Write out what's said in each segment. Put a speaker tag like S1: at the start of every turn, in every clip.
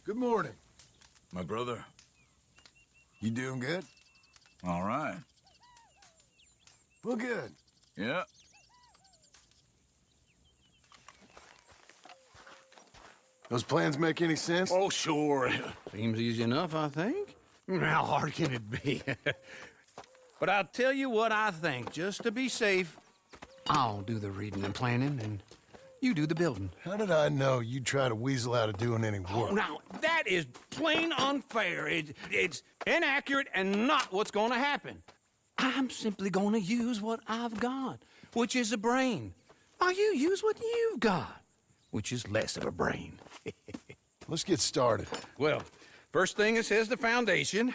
S1: Good morning.
S2: My brother.
S1: You doing good?
S2: All right.
S1: Well, good.
S2: Yeah.
S1: Those plans make any sense?
S3: Oh, sure. Seems easy enough, I think. How hard can it be? But I'll tell you what I think, just to be safe. I'll do the reading and planning, and you do the building.
S1: How did I know you'd try to weasel out of doing any work?
S3: Oh, now, that is plain unfair. It's inaccurate and not what's gonna happen. I'm simply gonna use what I've got, which is a brain. While you use what you've got, which is less of a brain.
S1: Let's get started.
S3: Well, first thing it says the foundation,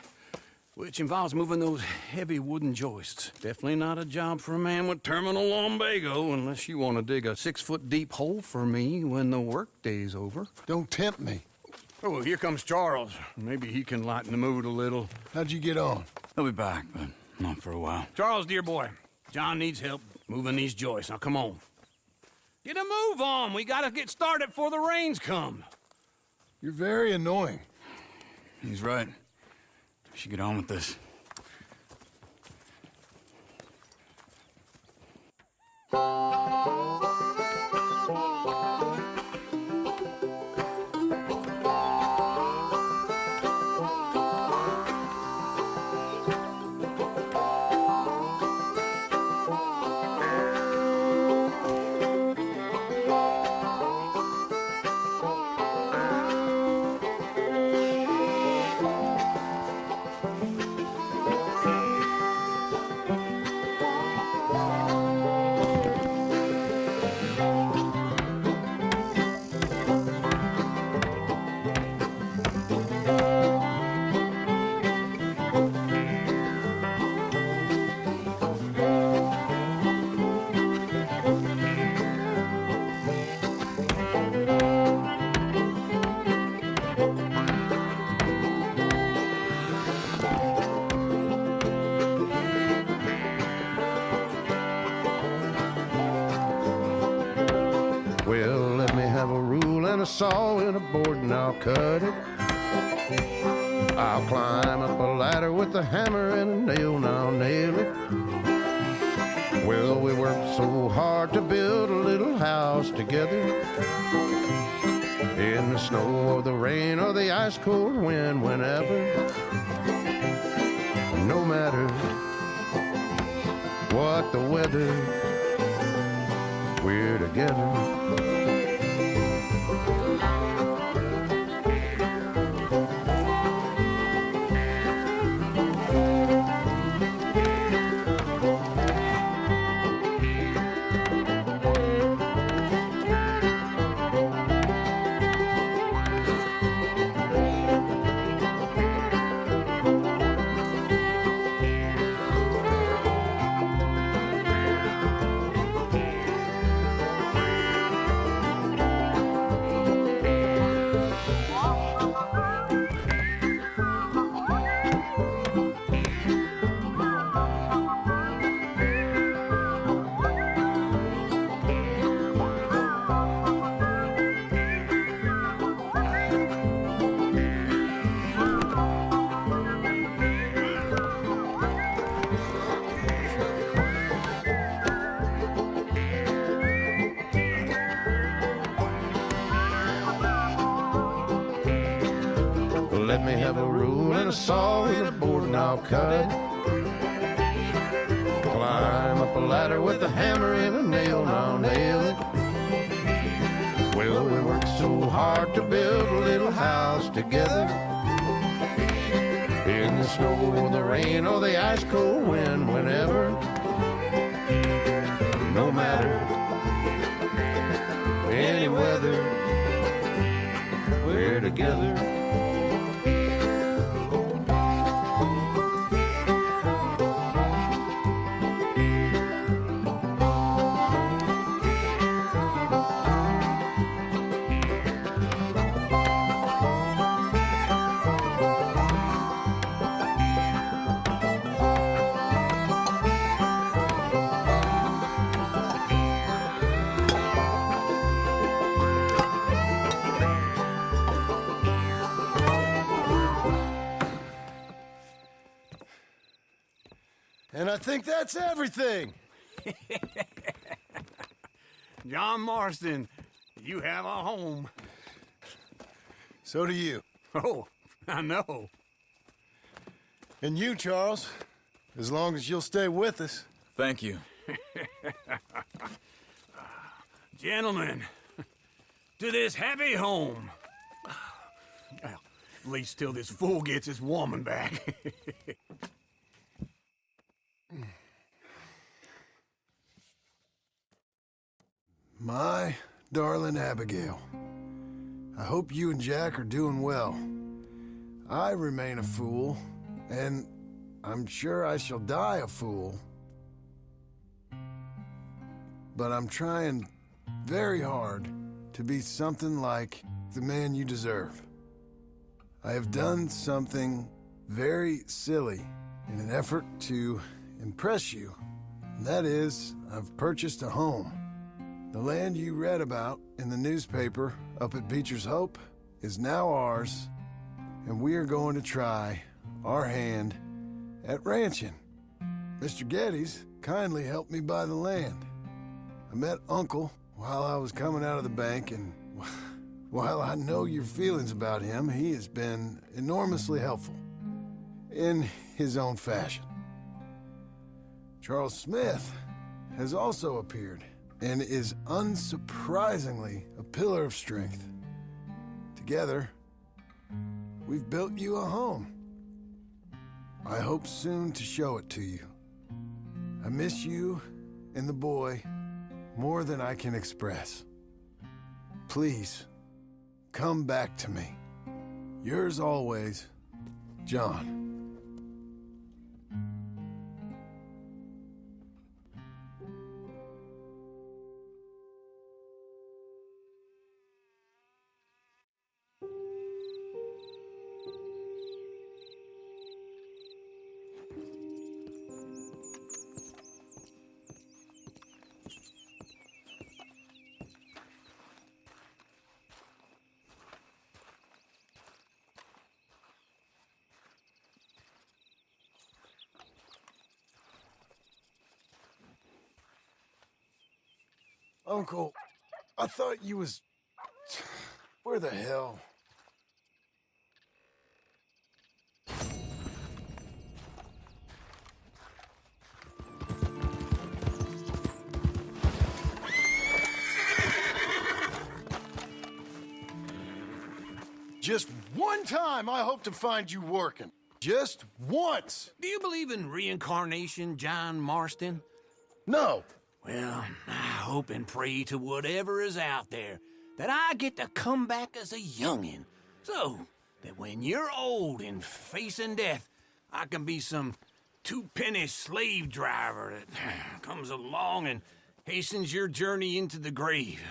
S3: which involves moving those heavy wooden joists. Definitely not a job for a man with terminal lumbago, unless you want to dig a 6-foot deep hole for me when the workday's over.
S1: Don't tempt me.
S3: Oh, here comes Charles. Maybe he can lighten the mood a little.
S1: How'd you get on?
S2: I'll be back, but not for a while.
S3: Charles, dear boy, John needs help moving these joists. Now, come on. Get a move on. We gotta get started before the rains come.
S1: You're very annoying.
S2: He's right. We should get on with this.
S4: Well, let me have a rule and a saw and a board and I'll cut it. I'll climb up a ladder with a hammer and a nail and I'll nail it. Well, we worked so hard to build a little house together. In the snow or the rain or the ice cold wind, whenever. No matter what the weather, we're together. Let me have a rule and a saw and a board and I'll cut. Climb up a ladder with a hammer and a nail and I'll nail it. Well, we worked so hard to build a little house together. In the snow or the rain or the ice cold wind, whenever. No matter any weather, we're together.
S1: And I think that's everything.
S3: John Marston, you have a home.
S1: So do you.
S3: Oh, I know.
S1: And you, Charles. As long as you'll stay with us.
S2: Thank you.
S3: Gentlemen, to this happy home. Well, at least till this fool gets his woman back.
S1: My darling Abigail, I hope you and Jack are doing well. I remain a fool, and I'm sure I shall die a fool. But I'm trying very hard to be something like the man you deserve. I have done something very silly in an effort to impress you. And that is, I've purchased a home. The land you read about in the newspaper up at Beecher's Hope is now ours, and we are going to try our hand at ranching. Mr. Geddes kindly helped me buy the land. I met Uncle while I was coming out of the bank, and while I know your feelings about him, he has been enormously helpful in his own fashion. Charles Smith has also appeared and is unsurprisingly a pillar of strength. Together, we've built you a home. I hope soon to show it to you. I miss you and the boy more than I can express. Please, come back to me. Yours always, John. Uncle, I thought you was... Where the hell? Just one time I hope to find you working. Just once.
S3: Do you believe in reincarnation, John Marston?
S1: No.
S3: Well, I hope and pray to whatever is out there that I get to come back as a youngin', so that when you're old and facing death, I can be some two-penny slave driver that comes along and hastens your journey into the grave.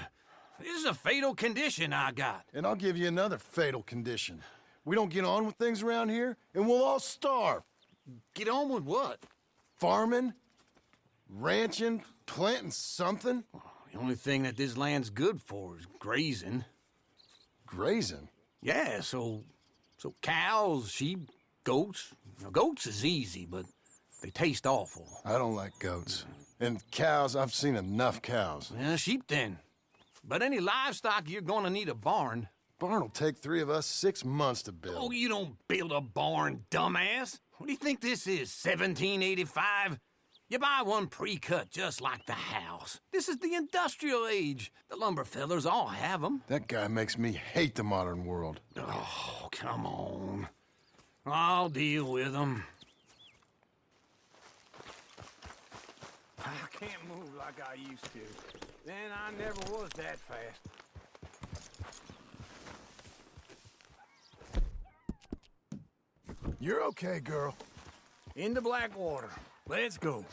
S3: This is a fatal condition I got.
S1: And I'll give you another fatal condition. We don't get on with things around here, and we'll all starve.
S3: Get on with what?
S1: Farming, ranching, planting something.
S3: The only thing that this land's good for is grazing.
S1: Grazing?
S3: Yeah, so cows, sheep, goats. Now, goats is easy, but they taste awful.
S1: I don't like goats. And cows, I've seen enough cows.
S3: Yeah, sheep then. But any livestock, you're gonna need a barn.
S1: Barn will take 3 of us 6 months to build.
S3: Oh, you don't build a barn, dumbass. What do you think this is, 1785? You buy one pre-cut just like the house. This is the industrial age. The lumber fellers all have them.
S1: That guy makes me hate the modern world.
S3: Oh, come on. I'll deal with them. I can't move like I used to. Then I never was that fast.
S1: You're okay, girl.
S3: Into Blackwater. Let's go.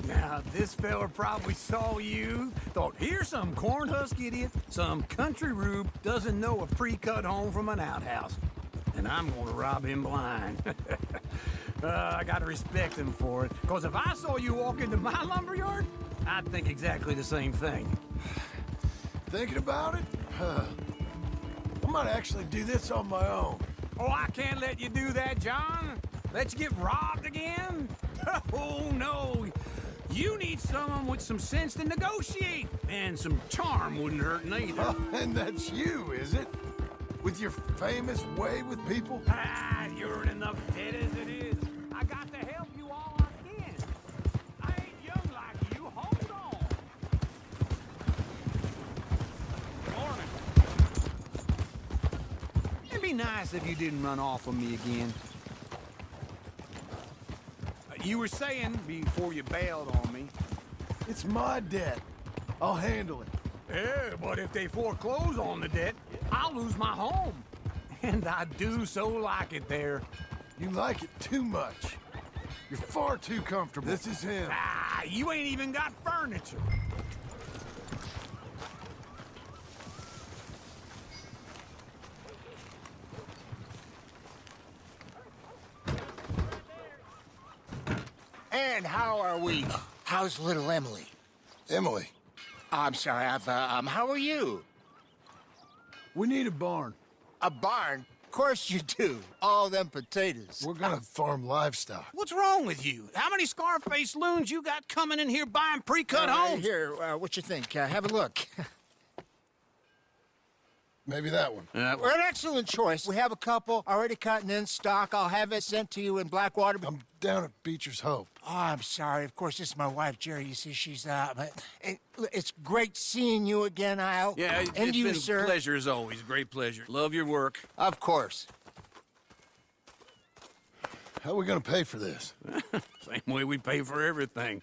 S3: Now, this fella probably saw you, thought, here's some cornhusk idiot, some country rube doesn't know a pre-cut home from an outhouse. And I'm gonna rob him blind. I gotta respect him for it, because if I saw you walk into my lumberyard, I'd think exactly the same thing.
S1: Thinking about it? I might actually do this on my own.
S3: Oh, I can't let you do that, John. Let you get robbed again? Oh, no. You need someone with some sense to negotiate. And some charm wouldn't hurt neither.
S1: Oh, and that's you, is it? With your famous way with people?
S3: Ah, you're in enough debt as it is. I got to help you all I can. I ain't young like you. Hold on. Morning. It'd be nice if you didn't run off on me again. You were saying before you bailed on me.
S1: It's my debt. I'll handle it.
S3: Yeah, but if they foreclose on the debt, I'll lose my home. And I do so like it there.
S1: You like it too much. You're far too comfortable. This is him.
S3: Ah, you ain't even got furniture.
S5: And how are we? How's little Emily?
S1: Emily,
S5: I'm sorry, how are you?
S1: we need a barn.
S5: A barn? Of course you do. All them potatoes.
S1: We're gonna farm livestock.
S3: What's wrong with you? How many Scarface loons you got coming in here buying pre-cut homes?
S5: Here, what you think? Have a look.
S1: Maybe that one.
S5: We're an excellent choice. We have a couple already cut and in stock. I'll have it sent to you in Blackwater.
S1: I'm down at Beecher's Hope.
S5: Oh, I'm sorry. Of course, this is my wife, Jerry. You see, she's but it's great seeing you again, Al.
S3: Yeah,
S5: and
S3: it's
S5: you,
S3: been
S5: sir.
S3: a pleasure as always. Great pleasure. Love your work.
S5: Of course.
S1: How are we gonna pay for this?
S3: Same way we pay for everything.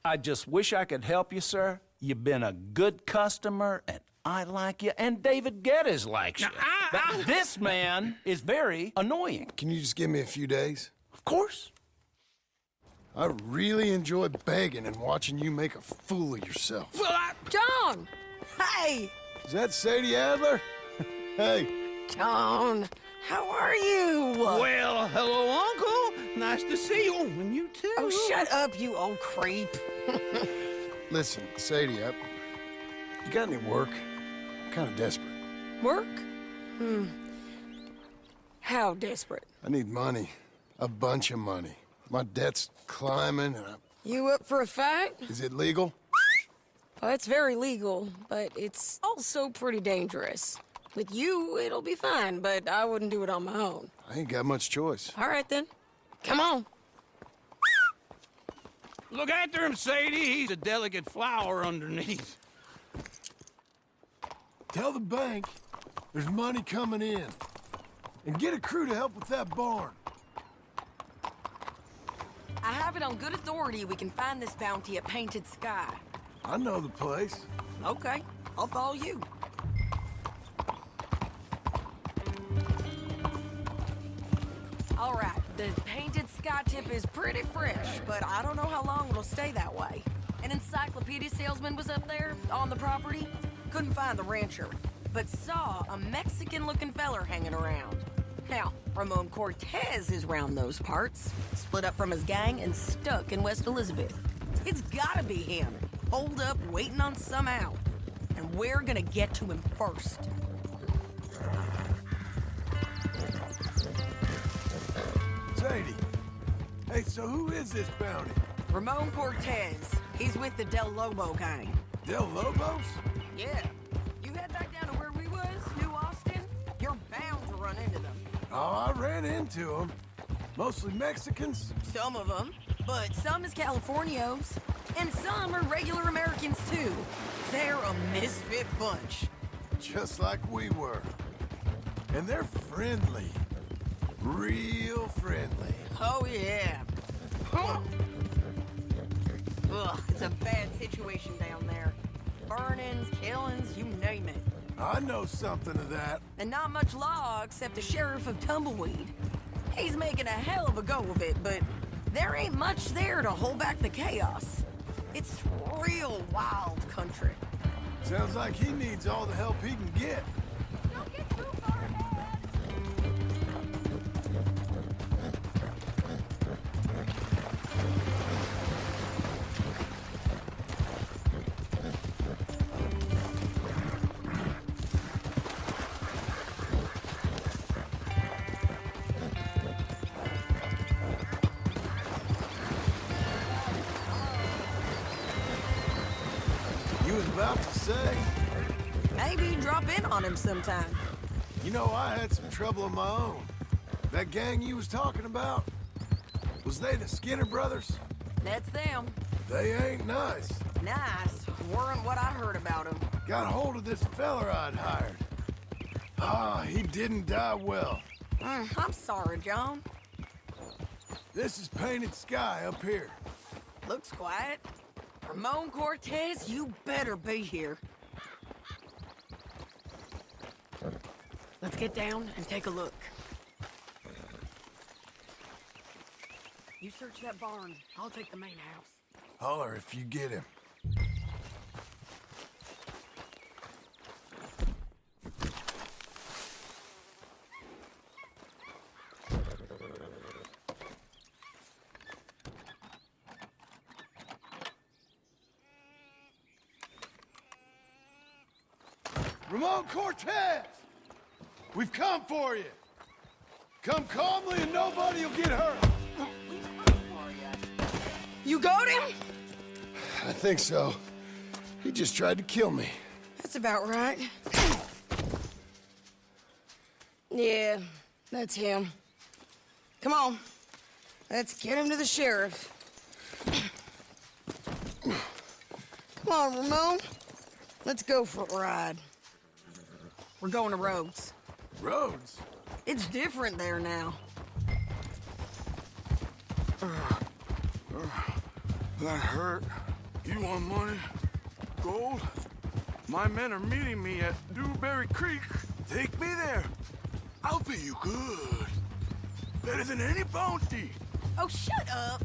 S6: I just wish I could help you, sir. You've been a good customer, and I like you, and David Geddes likes you. But this man is very annoying.
S1: Can you just give me a few days?
S6: Of course.
S1: I really enjoy begging and watching you make a fool of yourself.
S3: Well,
S7: John! Hey!
S1: Is that Sadie Adler? Hey,
S7: John, how are you?
S3: well, hello, Uncle. Nice to see you. Oh, and you too.
S7: Oh, shut up, you old creep.
S1: listen, Sadie, you got any work? I'm kind of desperate.
S7: Work? How desperate?
S1: I need money. A bunch of money. My debt's climbing, and
S7: You up for a fight?
S1: is it legal?
S7: Well, it's very legal, but it's also pretty dangerous. With you, it'll be fine, but I wouldn't do it on my own.
S1: I ain't got much choice.
S7: All right, then. Come on.
S3: Look after him, Sadie. He's a delicate flower underneath.
S1: Tell the bank there's money coming in. And get a crew to help with that barn.
S8: I have it on good authority we can find this bounty at Painted Sky.
S1: I know the place.
S8: Okay, I'll follow you. All right, the Painted Sky tip is pretty fresh, but I don't know how long it'll stay that way. An encyclopedia salesman was up there on the property. Couldn't find the rancher, but saw a Mexican-looking feller hanging around. Now, Ramon Cortez is round those parts, split up from his gang and stuck in West Elizabeth. It's gotta be him, holed up waiting on some out. And we're gonna get to him first.
S1: Sadie. Hey, so who is this bounty?
S8: Ramon Cortez. He's with the Del Lobo gang.
S1: Del Lobos?
S8: Yeah. You head back down to where we was, New Austin, you're bound to run into them.
S1: Oh, I ran into them. Mostly Mexicans.
S8: Some of them, but some is Californios. And some are regular Americans, too. They're a misfit bunch.
S1: Just like we were. And they're friendly. Real friendly.
S8: Oh, yeah. Ugh, it's a bad situation down there. Burnings, killings, you name it.
S1: I know something of that.
S8: And not much law except the sheriff of Tumbleweed. He's making a hell of a go of it, but there ain't much there to hold back the chaos. It's real wild country.
S1: Sounds like he needs all the help he can get.
S8: Don't get too far ahead.
S1: about to say.
S8: Maybe drop in on him sometime.
S1: You know, I had some trouble of my own. That gang you was talking about, was they the Skinner brothers?
S8: That's them.
S1: They ain't nice.
S8: Nice. Weren't what I heard about him.
S1: Got hold of this feller I'd hired. Ah, he didn't die well.
S8: I'm sorry, John.
S1: This is Painted Sky up here.
S8: Looks quiet. Ramon Cortez, you better be here. Let's get down and take a look. You search that barn. I'll take the main house.
S1: Holler if you get him. Ramon Cortez! We've come for you! Come calmly and nobody will get hurt!
S7: You got him?
S1: I think so. He just tried to kill me.
S7: That's about right. Yeah, that's him. Come on. Let's get him to the sheriff. Come on, Ramon. Let's go for a ride.
S8: We're going to Rhodes.
S1: Rhodes?
S8: It's different there now.
S9: That hurt. You want money? Gold? My men are meeting me at Dewberry Creek. Take me there. I'll pay you good. Better than any bounty.
S8: Oh, shut up.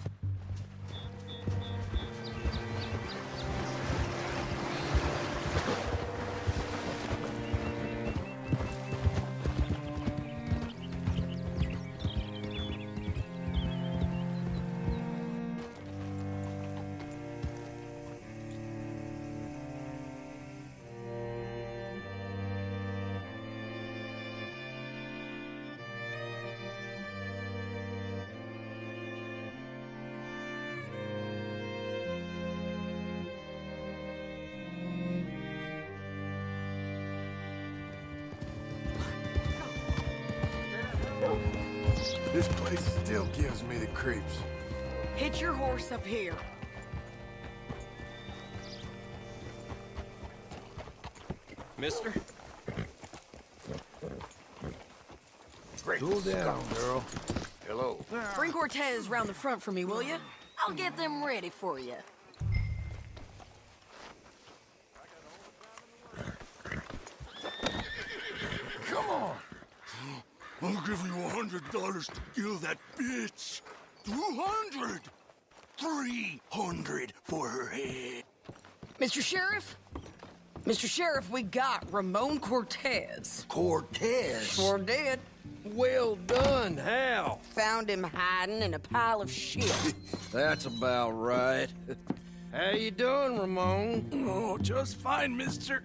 S1: This place still gives me the creeps.
S8: Hitch your horse up here.
S6: Mister?
S1: Cool down, girl.
S4: Hello.
S8: Bring Cortez round the front for me, will you? I'll get them ready for you.
S1: Come on.
S9: I'll give you $100 to kill that bitch. 200. 300 for her head.
S8: Mr. Sheriff? Mr. Sheriff, we got Ramon Cortez.
S6: Cortez?
S8: Sure did.
S6: Well done, Hal.
S8: Found him hiding in a pile of shit.
S6: That's about right. How you doing, Ramon?
S9: Oh, just fine, mister.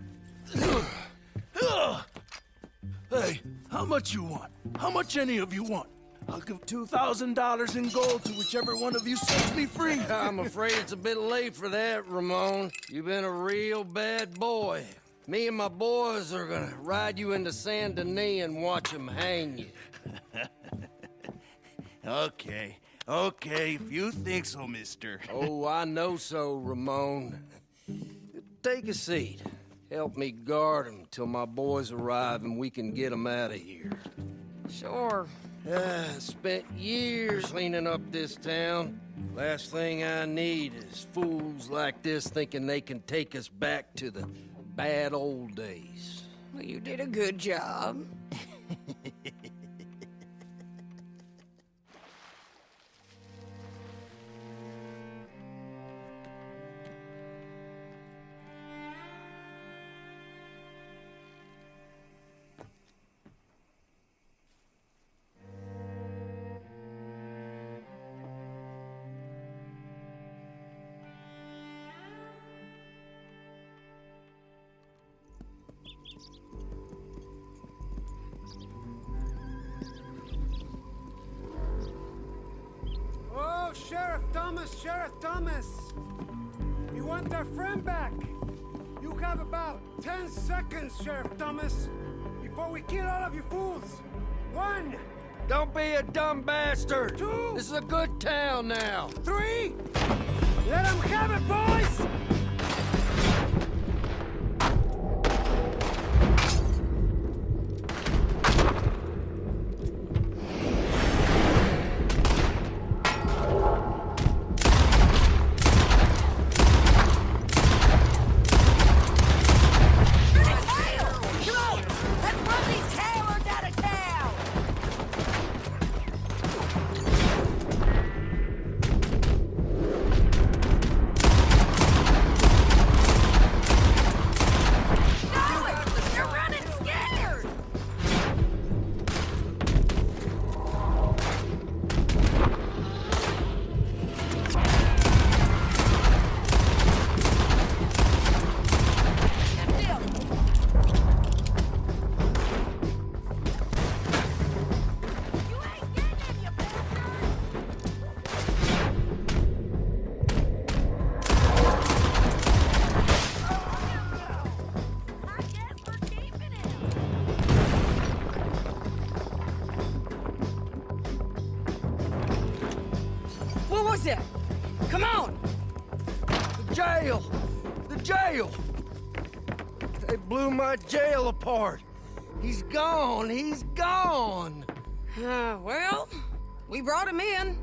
S9: Hey, how much you want? How much any of you want? I'll give $2,000 in gold to whichever one of you sets me free.
S6: I'm afraid it's a bit late for that, Ramon. You've been a real bad boy. Me and my boys are gonna ride you into Saint Denis and watch them hang you.
S9: Okay, if you think so, mister.
S6: Oh, I know so, Ramon. Take a seat. Help me guard them till my boys arrive and we can get them out of here.
S8: Sure.
S6: Spent years cleaning up this town. Last thing I need is fools like this thinking they can take us back to the bad old days.
S7: Well, you did a good job.
S10: Sheriff Thomas! You want our friend back! You have about 10 seconds, Sheriff Thomas, before we kill all of you fools. 1,
S6: Don't be a dumb bastard!
S10: 2,
S6: This is a good town now.
S10: 3. Let them have it, boys!
S8: What was that? Come on!
S6: The jail! The jail! They blew my jail apart. He's gone! He's gone!
S8: Well, we brought him in.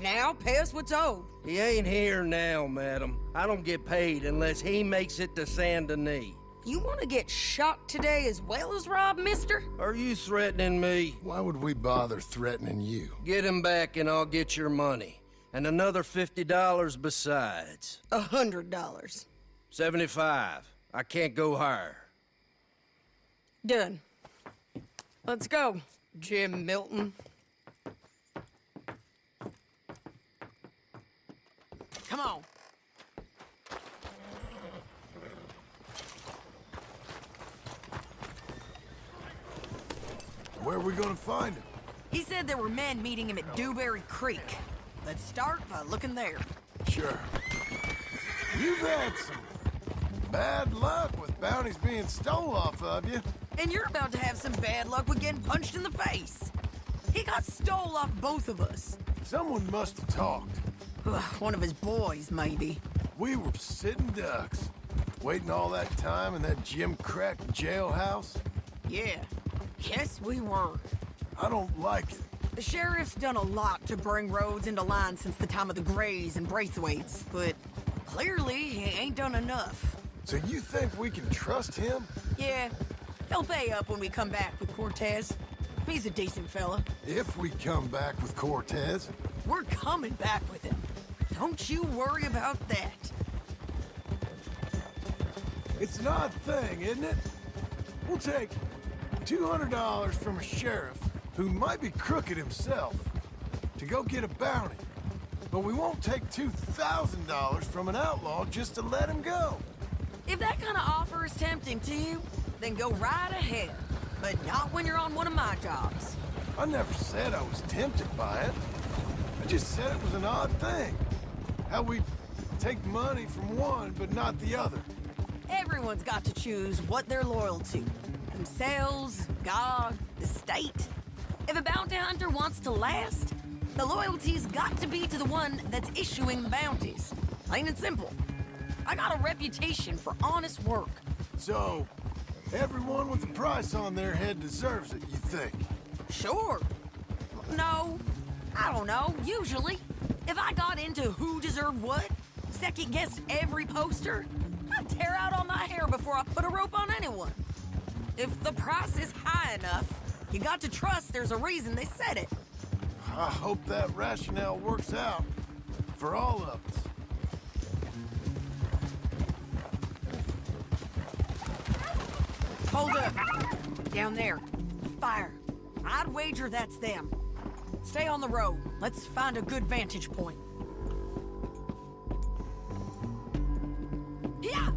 S8: Now pay us what's owed.
S6: He ain't here now, madam. I don't get paid unless he makes it to Saint Denis.
S8: You want to get shot today as well as rob, mister?
S6: Are you threatening me?
S1: Why would we bother threatening you?
S6: Get him back and I'll get your money. And another $50 besides.
S8: $100.
S6: 75. I can't go higher.
S8: Done. Let's go, Jim Milton. Come on.
S1: Where are we gonna find him?
S8: He said there were men meeting him at Dewberry Creek. Let's start by looking there.
S1: Sure. You've had some bad luck with bounties being stole off of you.
S8: And you're about to have some bad luck with getting punched in the face. He got stole off both of us.
S1: Someone must have talked.
S8: One of his boys, maybe.
S1: We were sitting ducks, waiting all that time in that Jim Crack jailhouse.
S8: Yeah. Yes, we were.
S1: I don't like it.
S8: The sheriff's done a lot to bring roads into line since the time of the Grays and Braithwaites, but clearly he ain't done enough.
S1: So you think we can trust him?
S8: Yeah, he'll pay up when we come back with Cortez. He's a decent fella.
S1: If we come back with Cortez.
S8: We're coming back with him. Don't you worry about that.
S1: It's an odd thing, isn't it? We'll take $200 from a sheriff who might be crooked himself to go get a bounty. But we won't take $2,000 from an outlaw just to let him go.
S8: If that kind of offer is tempting to you, then go right ahead. But not when you're on one of my jobs.
S1: I never said I was tempted by it. I just said it was an odd thing. How we take money from one but not the other.
S8: Everyone's got to choose what they're loyal to. Themselves, God, the state. If a bounty hunter wants to last, the loyalty's got to be to the one that's issuing the bounties. Plain and simple. I got a reputation for honest work.
S1: So, everyone with a price on their head deserves it, you think?
S8: Sure. No, I don't know, usually. If I got into who deserved what, second-guessed every poster, I'd tear out all my hair before I put a rope on anyone. If the price is high enough, you got to trust there's a reason they said it.
S1: I hope that rationale works out for all of us.
S8: Hold up. Down there. Fire. I'd wager that's them. Stay on the road. Let's find a good vantage point. Yeah!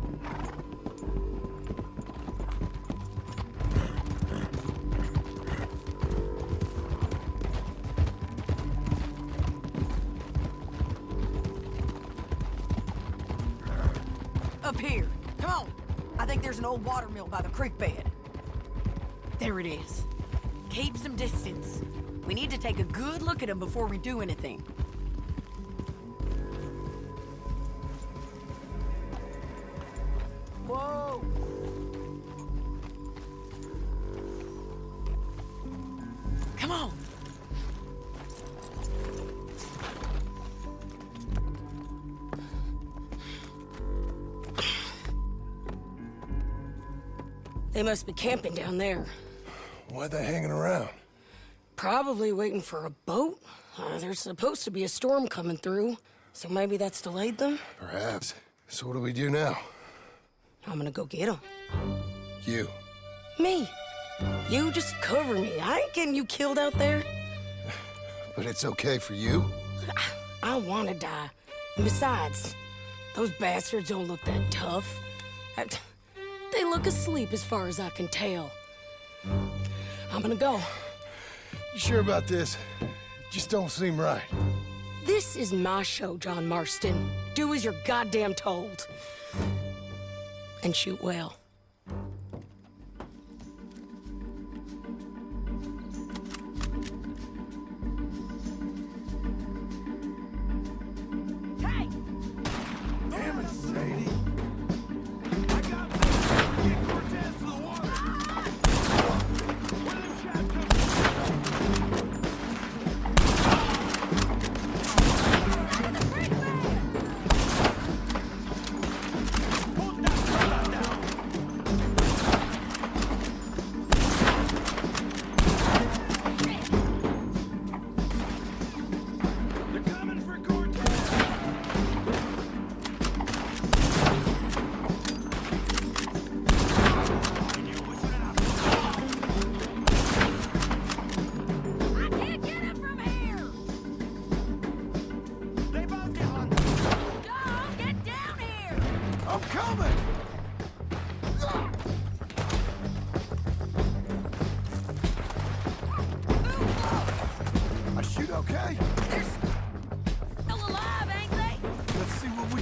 S8: Up here. Come on. I think there's an old water mill by the creek bed. There it is. Keep some distance. We need to take a good look at them before we do anything. Whoa! Come on!
S7: They must be camping down there.
S1: Why are they hanging around?
S7: Probably waiting for a boat. There's supposed to be a storm coming through, so maybe that's delayed them.
S1: Perhaps. So what do we do now?
S7: I'm gonna go get them.
S1: You.
S7: Me. You just cover me. I ain't getting you killed out there.
S1: But it's okay for you?
S7: I wanna die. And besides, those bastards don't look that tough. They look asleep as far as I can tell. I'm gonna go.
S1: You sure about this? Just don't seem right.
S7: This is my show, John Marston. Do as you're goddamn told. And shoot well.
S8: Hey!
S1: Damn it, Sadie.
S9: I got to get Cortez to the water. Where them shots Hold that fella down. They're coming for Cortez.
S8: I can't get him from here!
S9: They both on.
S8: Dog, get down here!
S1: I'm coming! I shoot okay?
S8: They're still alive, ain't they?
S1: Let's see what we...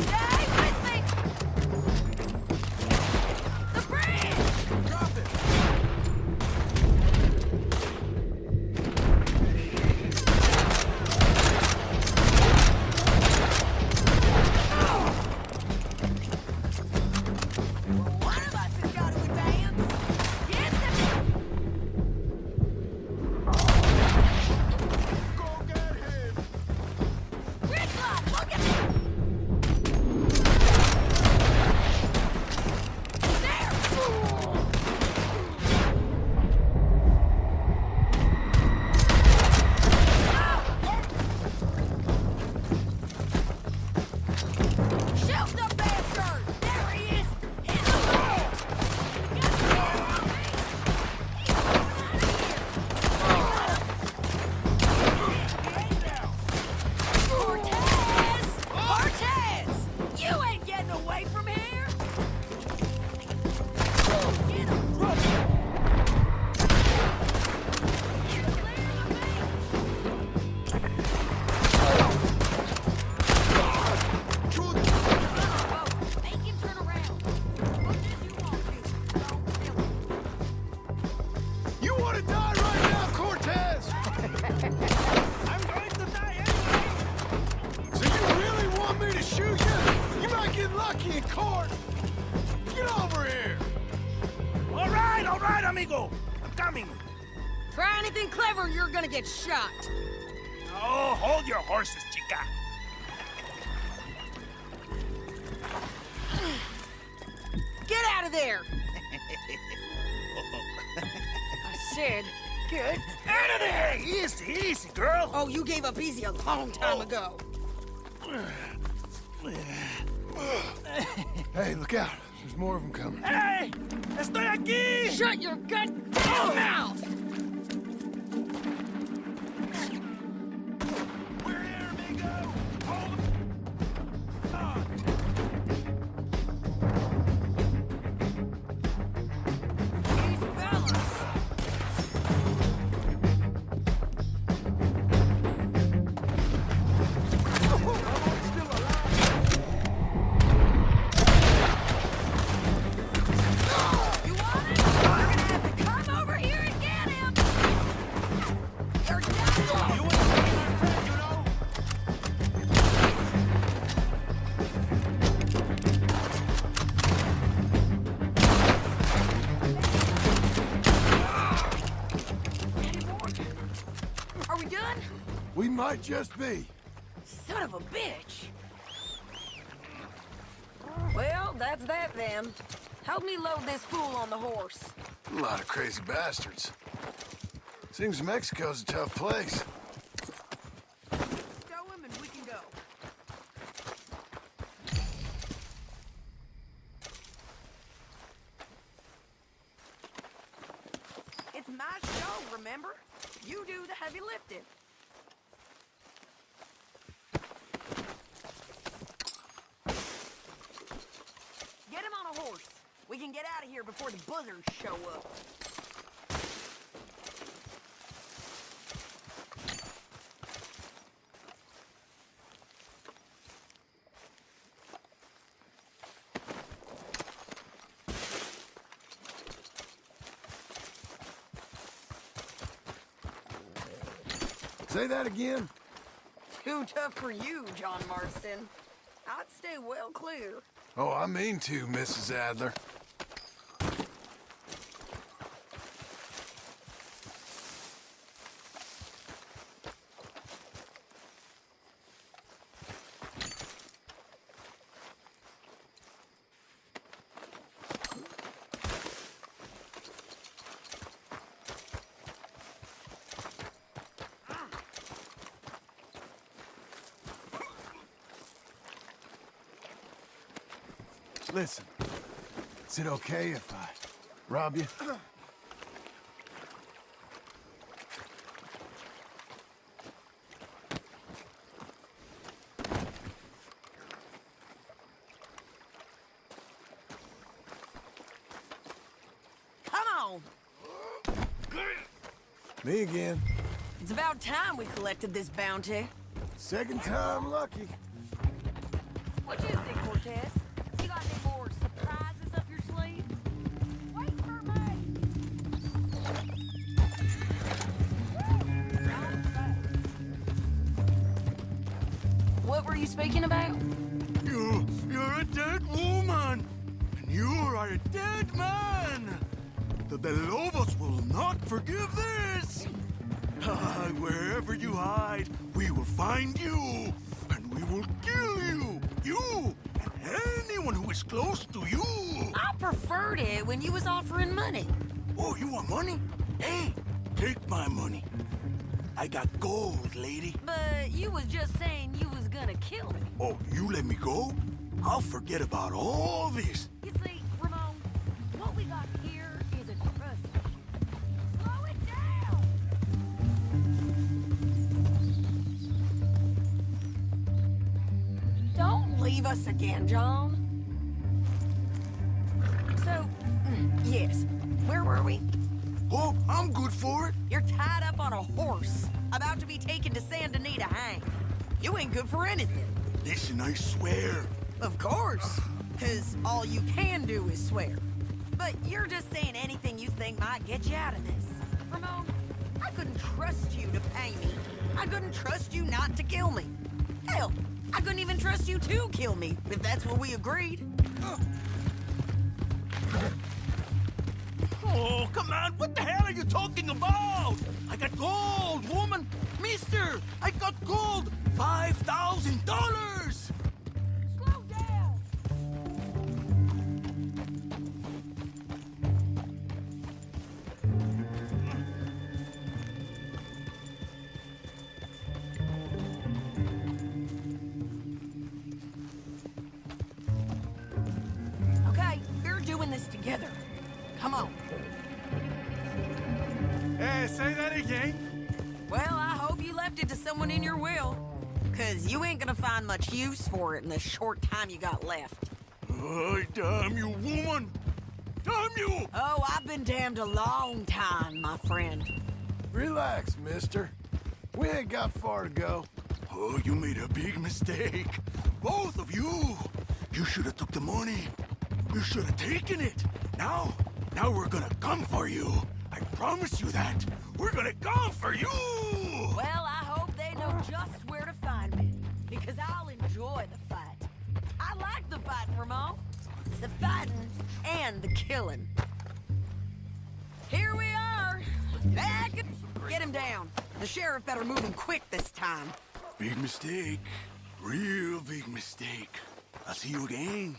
S8: Stay with me! The bridge!
S9: Drop it.
S8: One of us has got to advance! Get them!
S9: Go get him.
S8: Gridlock, look at there! Shoot the bastard! There he is! Hit the wall! Got the man on me! He's going out of here! Cortez! Cortez! You ain't getting away from here! Get him! You clear the beach! Oh, make him turn around. What did you want to? Don't kill him.
S1: You want to die right now, Cortez?
S9: I'm going to die anyway.
S1: So you really want me to shoot you? You might get lucky in court. Get over here.
S9: All right, amigo. I'm coming.
S7: Try anything clever, you're gonna get shot.
S9: Oh, hold your horses, chica.
S7: Get out of there! I said, get
S9: Out of there! Easy, easy, girl.
S7: Oh, you gave up easy a long time ago.
S1: Hey, look out. There's more of them coming.
S10: Hey! Estoy aquí!
S7: Shut your goddamn mouth!
S9: We're here, amigo! Hold
S8: These fellas. You want it? You're gonna have to come over here and get him. You're done.
S10: You ain't taking our friend, you know?
S8: Are we done?
S1: We might just be.
S8: Son of a bitch. Well, that's that then. Help me load this fool on the horse.
S1: A lot of crazy bastards. Seems Mexico's a tough place.
S8: Show him and we can go. It's my show, remember? You do the heavy lifting. Get him on a horse. We can get out of here before the buzzers show up.
S1: Say that again?
S8: Too tough for you, John Marston. I'd stay well clear.
S1: Oh, I mean to, Mrs. Adler. Listen, is it okay if I rob you?
S8: Come on!
S1: Me again.
S8: It's about time we collected this bounty.
S1: Second time lucky.
S8: What do you think, Cortez? You got any more surprises up your sleeve? Wait for me! What were you speaking about?
S9: You're a dead woman! And you are a dead man! The De Lobos will not forgive this! Wherever you hide, we will find you! And we will kill you! You! And anyone who is close to you!
S8: I preferred it when you was offering money.
S9: Oh, you want money? Hey, take my money. I got gold, lady.
S8: But you was just saying you was gonna kill me.
S9: Oh, you let me go? I'll forget about all this.
S8: You see, Ramon, what we got here is a trust issue. Slow it down! Don't leave us again, John. So, yes, where were we?
S9: Oh, I'm good for it.
S8: You're tied up on a horse, about to be taken to San Denis to hang. You ain't good for anything.
S9: Listen, I swear.
S8: Of course, because all you can do is swear. But you're just saying anything you think might get you out of this. Ramon, I couldn't trust you to pay me. I couldn't trust you not to kill me. Hell, I couldn't even trust you to kill me, if that's what we agreed.
S9: Oh, come on. What the hell are you talking about? I got gold, woman. Mister, I got gold. $5,000.
S8: Slow down!
S9: money, gang?
S8: Well, I hope you left it to someone in your will. Cause you ain't gonna find much use for it in the short time you got left.
S9: Oh, damn you, woman! Damn you!
S8: Oh, I've been damned a long time, my friend.
S1: Relax, mister. We ain't got far to go.
S9: Oh, you made a big mistake. Both of you. You should have took the money. You should have taken it. Now we're gonna come for you. I promise you that. We're gonna come for you!
S8: Well, I hope they know just where to find me. Because I'll enjoy the fight. I like the fighting, Ramon. The fighting and the killing. Here we are. Back and get him down. The sheriff better move him quick this time.
S9: Big mistake. Real big mistake. I'll see you again.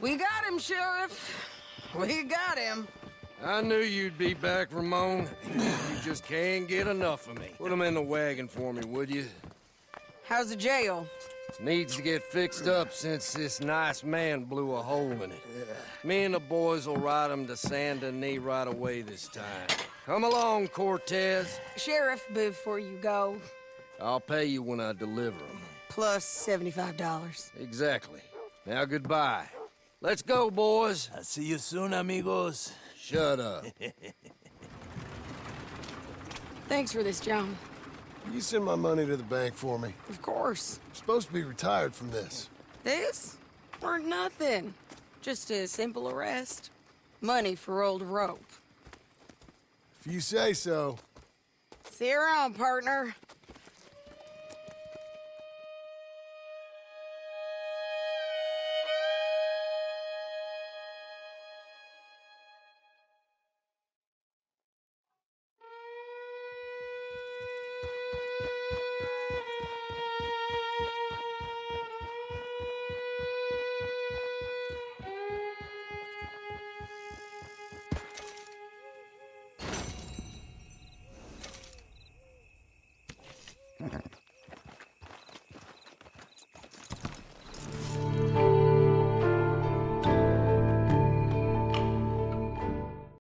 S8: We got him, Sheriff. We got him.
S6: I knew you'd be back, Ramon. You just can't get enough of me. Put him in the wagon for me, would you?
S8: How's the jail?
S6: Needs to get fixed up since this nice man blew a hole in it. Me and the boys will ride him to Saint Denis right away this time. Come along, Cortez.
S8: Sheriff, before you go,
S6: I'll pay you when I deliver him.
S8: plus $75.
S6: Exactly. Now goodbye. Let's go, boys.
S11: I'll see you soon, amigos.
S6: Shut up.
S7: Thanks for this, John.
S1: You send my money to the bank for me.
S7: Of course.
S1: I'm supposed to be retired from this.
S7: This? Weren't nothing. Just a simple arrest. Money for old rope.
S1: If you say so.
S7: See you around, partner.